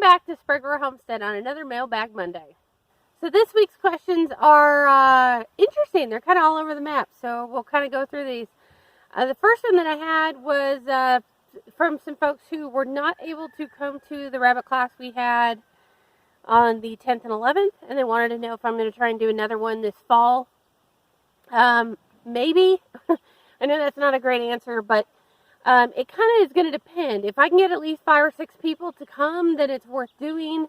back to Sprague Homestead on another Mailbag Monday. So this week's questions are interesting. They're kind of all over the map, so we'll kind of go through these. The first one that I had was from some folks who were not able to come to the rabbit class we had on the 10th and 11th, and they wanted to know if I'm going to try and do another one this fall. Maybe. I know that's not a great answer, but it kind of is going to depend. If I can get at least 5 or 6 people to come, then it's worth doing.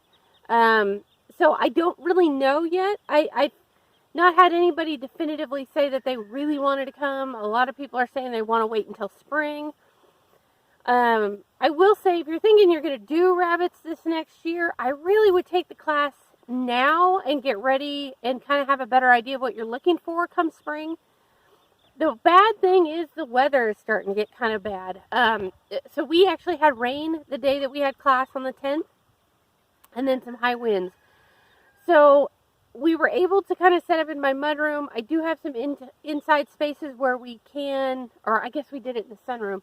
So I don't really know yet. I've not had anybody definitively say that they really wanted to come. A lot of people are saying they want to wait until spring. I will say, if you're thinking you're going to do rabbits this next year, I really would take the class now and get ready and kind of have a better idea of what you're looking for come spring. The bad thing is the weather is starting to get kind of bad. So we actually had rain the day that we had class on the 10th, and then some high winds. So we were able to kind of set up in my mudroom. I do have some inside spaces where we can, or I guess we did it in the sunroom.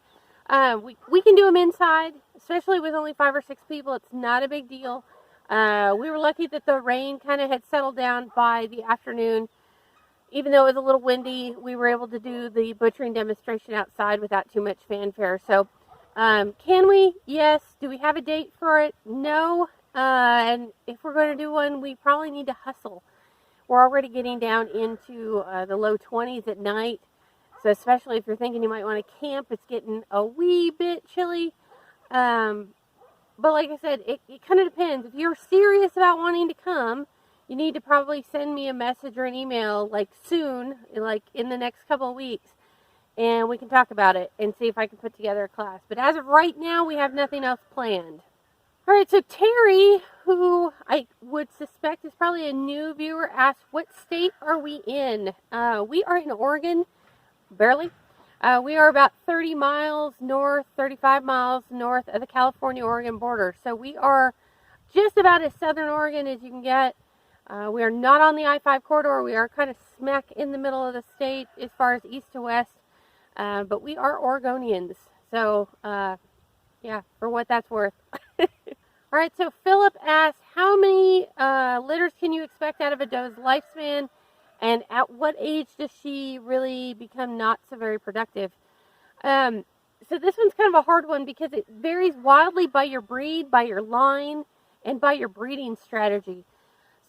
We can do them inside, especially with only 5 or 6 people. It's not a big deal. We were lucky that the rain kind of had settled down by the afternoon. Even though it was a little windy, we were able to do the butchering demonstration outside without too much fanfare. So, can we? Yes. Do we have a date for it? No. And if we're going to do one, we probably need to hustle. We're already getting down into the low 20s at night. So especially if you're thinking you might want to camp, it's getting a wee bit chilly. But like I said, it kind of depends. If you're serious about wanting to come, you need to probably send me a message or an email like soon, like in the next couple of weeks, and we can talk about it and see if I can put together a class. But as of right now, we have nothing else planned. All right, so Terry, who I would suspect is probably a new viewer, asked, what state are we in? We are in Oregon, barely. We are about 30 miles north, 35 miles north of the California-Oregon border. So we are just about as southern Oregon as you can get. We are not on the I-5 corridor. We are kind of smack in the middle of the state as far as east to west. But we are Oregonians. So, yeah, for what that's worth. All right, so Philip asked, how many litters can you expect out of a doe's lifespan? And at what age does she really become not so very productive? So this one's kind of a hard one because it varies wildly by your breed, by your line, and by your breeding strategy.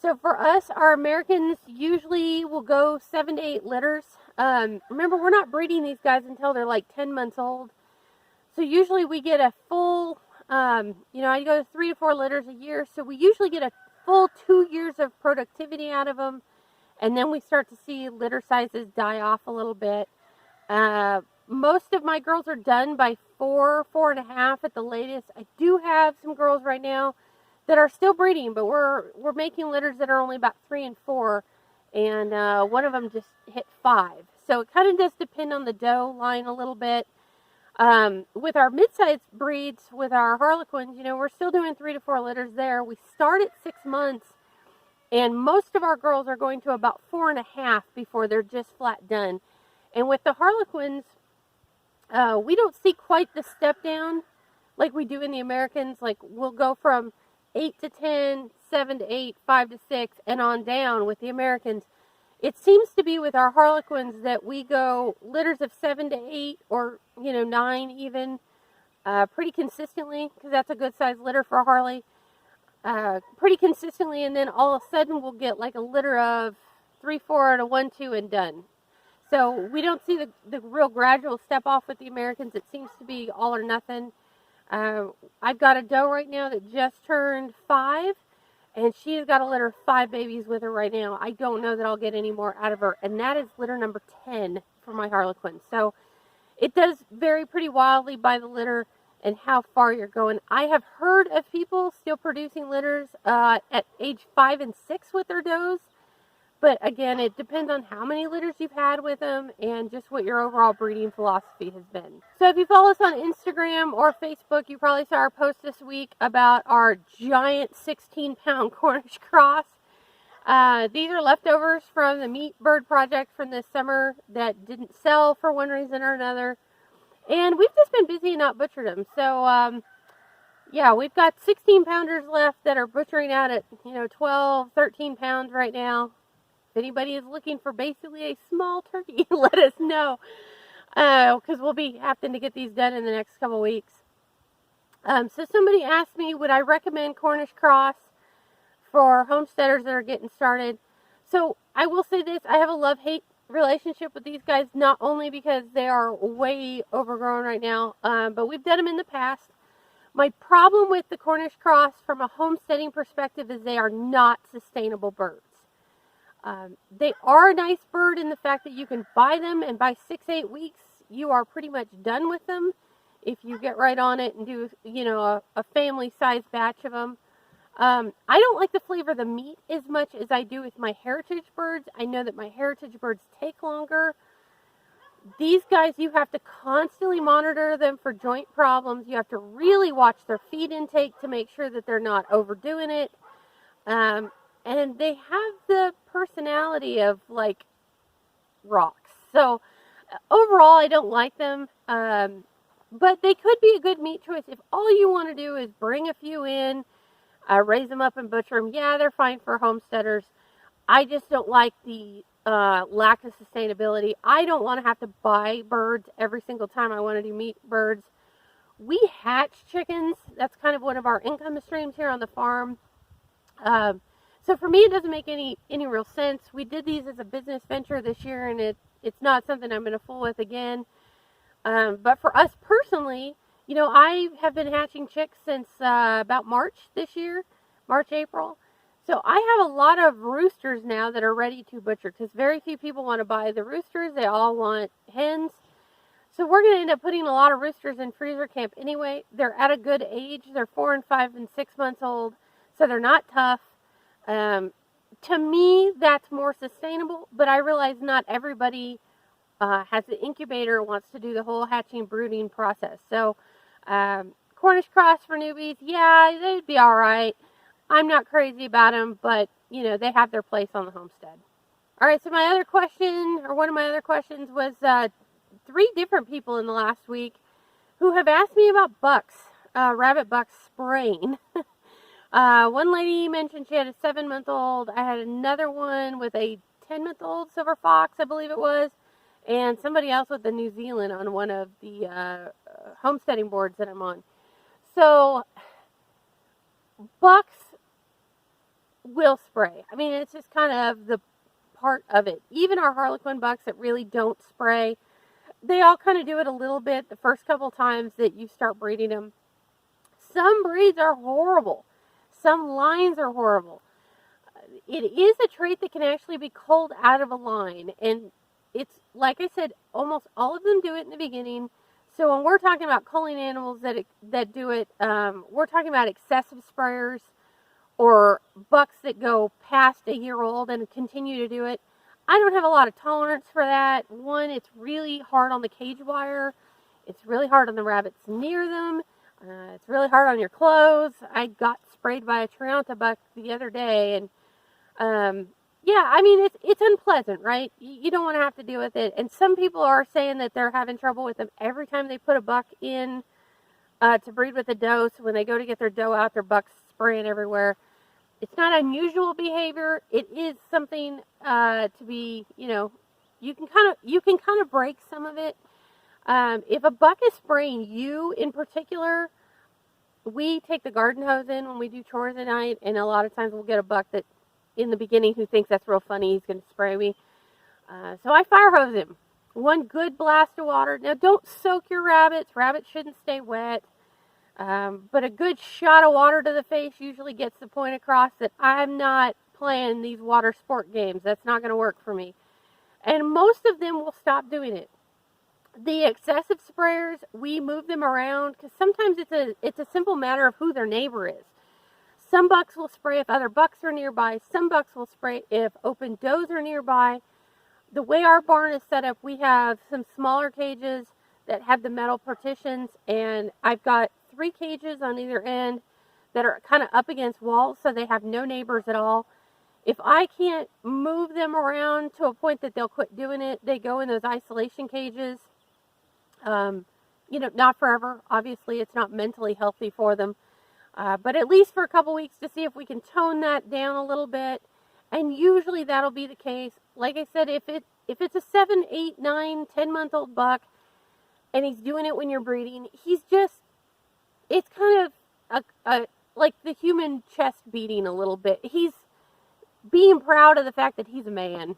So for us, our Americans usually will go 7 to 8 litters. Remember, we're not breeding these guys until they're like 10 months old. So usually we get a full, I go 3 to 4 litters a year. So we usually get a full 2 years of productivity out of them. And then we start to see litter sizes die off a little bit. Most of my girls are done by 4, 4.5 at the latest. I do have some girls right now that are still breeding, but we're making litters that are only about 3 and 4, and one of them just hit 5. So it kind of does depend on the doe line a little bit. With our mid-sized breeds, with our Harlequins, we're still doing 3 to 4 litters there. We start at 6 months, and most of our girls are going to about 4.5 before they're just flat done. And with the Harlequins, we don't see quite the step down like we do in the Americans. Like, we'll go from 8 to 10, 7 to 8, 5 to 6, and on down with the Americans. It seems to be with our Harlequins that we go litters of 7 to 8 or, 9 even, pretty consistently, because that's a good size litter for a Harley. Pretty consistently, and then all of a sudden we'll get like a litter of 3, 4, and a 1, 2, and done. So we don't see the real gradual step off with the Americans. It seems to be all or nothing. I've got a doe right now that just turned 5, and she has got a litter of 5 babies with her right now. I don't know that I'll get any more out of her, and that is litter number 10 for my Harlequin. So it does vary pretty wildly by the litter and how far you're going. I have heard of people still producing litters at age 5 and 6 with their does. But again, it depends on how many litters you've had with them and just what your overall breeding philosophy has been. So if you follow us on Instagram or Facebook, you probably saw our post this week about our giant 16-pound Cornish cross. These are leftovers from the meat bird project from this summer that didn't sell for one reason or another. And we've just been busy and not butchered them. So Yeah, we've got 16 pounders left that are butchering out at, 12, 13 pounds right now. If anybody is looking for basically a small turkey, let us know. Because we'll be having to get these done in the next couple weeks. So somebody asked me, would I recommend Cornish cross for homesteaders that are getting started? So I will say this, I have a love-hate relationship with these guys, not only because they are way overgrown right now, but we've done them in the past. My problem with the Cornish cross from a homesteading perspective is they are not sustainable birds. They are a nice bird in the fact that you can buy them, and by 6-8 weeks, you are pretty much done with them if you get right on it and do, a family-sized batch of them. I don't like the flavor of the meat as much as I do with my heritage birds. I know that my heritage birds take longer. These guys, you have to constantly monitor them for joint problems. You have to really watch their feed intake to make sure that they're not overdoing it. And they have the personality of, like, rocks. So, overall, I don't like them. But they could be a good meat choice. If all you want to do is bring a few in, raise them up and butcher them, yeah, they're fine for homesteaders. I just don't like the lack of sustainability. I don't want to have to buy birds every single time I want to do meat birds. We hatch chickens. That's kind of one of our income streams here on the farm. So for me, it doesn't make any real sense. We did these as a business venture this year, and it's not something I'm going to fool with again. But for us personally, I have been hatching chicks since about March this year, March, April. So I have a lot of roosters now that are ready to butcher because very few people want to buy the roosters. They all want hens. So we're going to end up putting a lot of roosters in freezer camp anyway. They're at a good age. They're 4 and 5 and 6 months old, so they're not tough. To me, that's more sustainable, but I realize not everybody has an incubator, wants to do the whole hatching brooding process. So Cornish cross for newbies, yeah, they'd be all right. I'm not crazy about them, but, they have their place on the homestead. All right, so my other question, or one of my other questions was 3 different people in the last week who have asked me about bucks, rabbit bucks spraying. One lady mentioned she had a 7-month-old. I had another one with a 10-month-old silver fox, I believe it was, and somebody else with the New Zealand on one of the homesteading boards that I'm on. So bucks will spray. I mean, it's just kind of the part of it. Even our Harlequin bucks that really don't spray, they all kind of do it a little bit the first couple times that you start breeding them. Some breeds are horrible. Some lines are horrible. It is a trait that can actually be culled out of a line, and it's, like I said, almost all of them do it in the beginning. So when we're talking about culling animals that do it, we're talking about excessive sprayers or bucks that go past a year old and continue to do it. I don't have a lot of tolerance for that. One, it's really hard on the cage wire. It's really hard on the rabbits near them. It's really hard on your clothes. I got sprayed by a Trianta buck the other day, and yeah, I mean, it's unpleasant, right? You don't want to have to deal with it. And some people are saying that they're having trouble with them every time they put a buck in to breed with a doe. So when they go to get their doe out, their buck's spraying everywhere. It's not unusual behavior. It is something to be, you can kind of break some of it. If a buck is spraying you in particular, we take the garden hose in when we do chores at night, and a lot of times we'll get a buck that in the beginning who thinks that's real funny, he's going to spray me. So I fire hose him. One good blast of water. Now don't soak your rabbits. Rabbits shouldn't stay wet. But a good shot of water to the face usually gets the point across that I'm not playing these water sport games. That's not going to work for me. And most of them will stop doing it. The excessive sprayers, we move them around because sometimes it's a simple matter of who their neighbor is. Some bucks will spray if other bucks are nearby. Some bucks will spray if open does are nearby. The way our barn is set up, we have some smaller cages that have the metal partitions, and I've got 3 cages on either end that are kind of up against walls, so they have no neighbors at all. If I can't move them around to a point that they'll quit doing it, they go in those isolation cages. Not forever. Obviously, it's not mentally healthy for them. But at least for a couple weeks to see if we can tone that down a little bit. And usually that'll be the case. Like I said, if it's a 7, 8, 9, 10-month-old buck and he's doing it when you're breeding, it's kind of like the human chest beating a little bit. He's being proud of the fact that he's a man.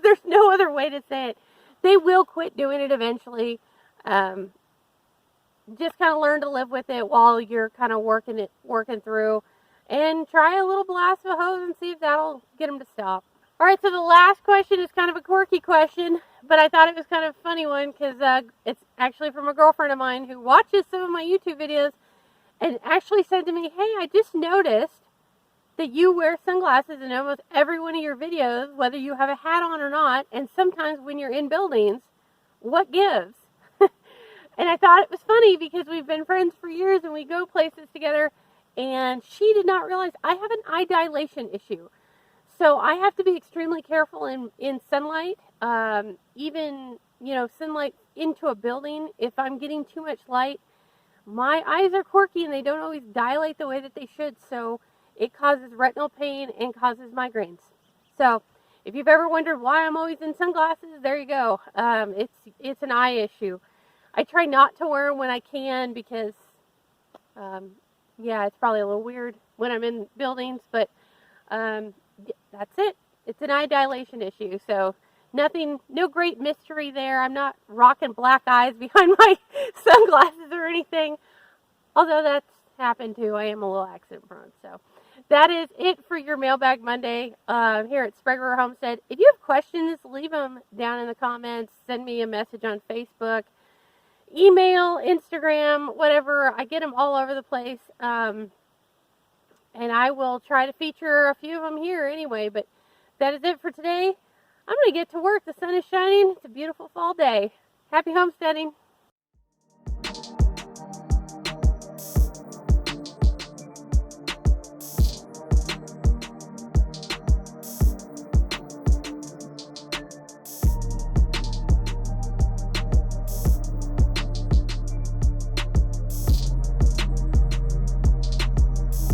There's no other way to say it. They will quit doing it eventually. Just kind of learn to live with it while you're kind of working through, and try a little blast of a hose and see if that'll get them to stop. All right, so the last question is kind of a quirky question, but I thought it was kind of a funny one because it's actually from a girlfriend of mine who watches some of my YouTube videos and actually said to me, "Hey, I just noticed that you wear sunglasses in almost every one of your videos, whether you have a hat on or not, and sometimes when you're in buildings, what gives?" And I thought it was funny because we've been friends for years and we go places together, and she did not realize I have an eye dilation issue. So I have to be extremely careful in sunlight, even, sunlight into a building. If I'm getting too much light, my eyes are quirky and they don't always dilate the way that they should, so it causes retinal pain and causes migraines. So if you've ever wondered why I'm always in sunglasses, there you go. It's an eye issue. I try not to wear them when I can because, it's probably a little weird when I'm in buildings, but that's it. It's an eye dilation issue, so no great mystery there. I'm not rocking black eyes behind my sunglasses or anything, although that's happened too. I am a little accident prone, so that is it for your Mailbag Monday here at Sprague Homestead. If you have questions, leave them down in the comments. Send me a message on Facebook, email, Instagram, whatever. I get them all over the place. And I will try to feature a few of them here anyway. But that is it for today. I'm going to get to work. The sun is shining. It's a beautiful fall day. Happy homesteading.